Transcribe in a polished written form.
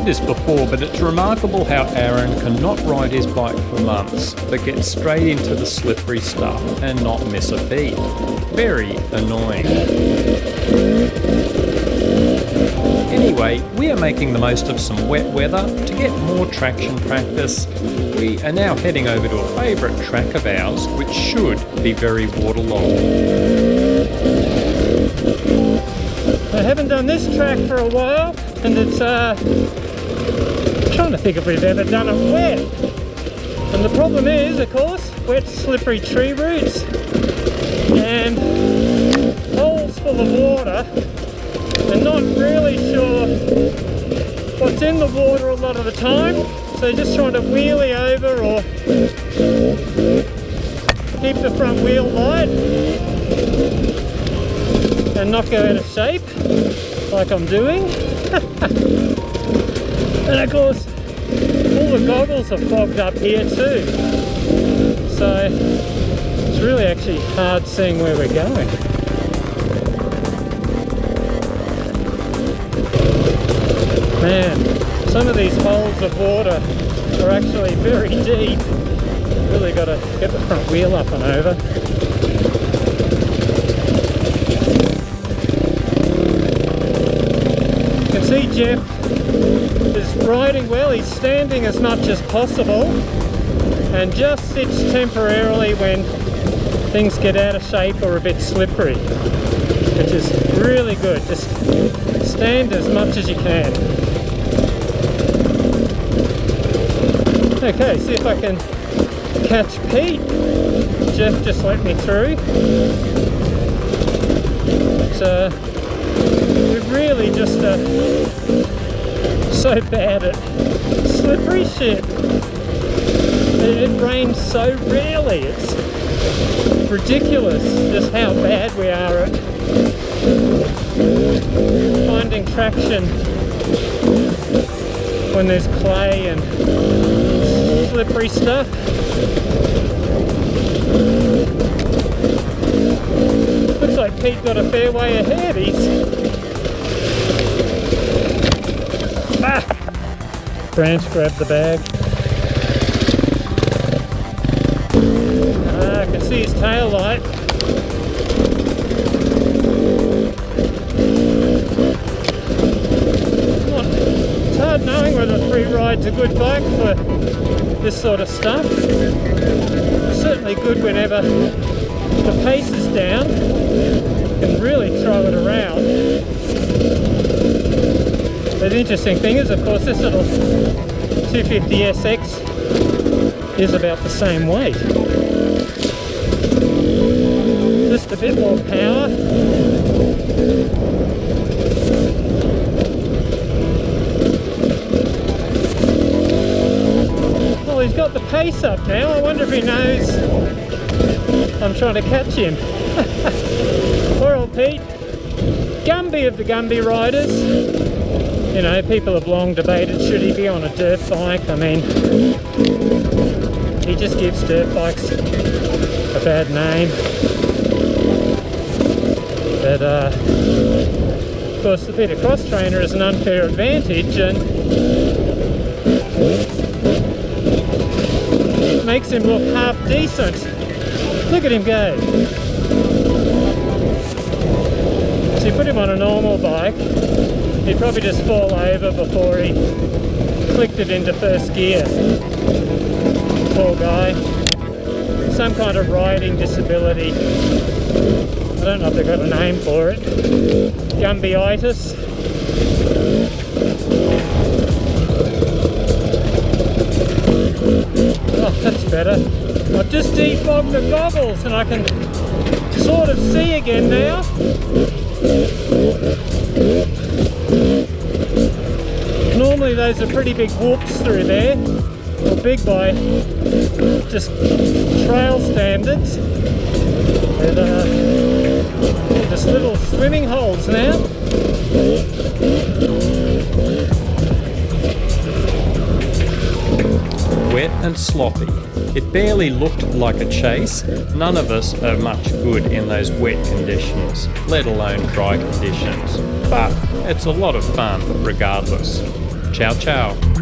said this before, but it's remarkable how Aaron can not ride his bike for months, but get straight into the slippery stuff and not miss a beat. Very annoying. Anyway, we are making the most of some wet weather to get more traction practice. We are now heading over to a favourite track of ours, which should be very waterlogged. I haven't done this track for a while, and it's I'm trying to think if we've ever done it wet. And the problem is, of course, wet slippery tree roots and holes full of water. They're not really sure what's in the water a lot of the time, so just trying to wheelie over or keep the front wheel light and not go out of shape like I'm doing. And of course all the goggles are fogged up here too, so it's really actually hard seeing where we're going. Man, some of these holes of water are actually very deep. Really got to get the front wheel up and over. You can see Jeff is riding well. He's standing as much as possible and just sits temporarily when things get out of shape or a bit slippery, which is really good. Just stand as much as you can. Okay, see if I can catch Pete. Jeff just let me through. But we're really just so bad at slippery shit. It rains so rarely. It's ridiculous just how bad we are at finding traction when there's clay and slippery stuff. Looks like Pete got a fair way ahead. Branch grabbed the bag. I can see his tail light. It's hard knowing whether free ride's a good bike for this sort of stuff. It's certainly good whenever the pace is down. You can really throw it around. But the interesting thing is, of course, this little 250SX is about the same weight. Just a bit more power. Well, he's got the pace up now. I wonder if he knows I'm trying to catch him. Poor old Pete. Gumby of the Gumby riders. You know, people have long debated, should he be on a dirt bike? I mean, he just gives dirt bikes a bad name. But, of course, the Peter Cross trainer is an unfair advantage, and it makes him look half decent. Look at him go. So you put him on a normal bike, he'd probably just fall over before he clicked it into first gear. Poor guy. Some kind of riding disability. I don't know if they've got a name for it. Gumbyitis. Oh, that's better. I've just defogged the goggles and I can sort of see again now. Normally those are pretty big whoops through there, or big by just trail standards, and just little swimming holes now. Wet and sloppy. It barely looked like a chase. None of us are much good in those wet conditions, let alone dry conditions. But it's a lot of fun regardless. Ciao, ciao.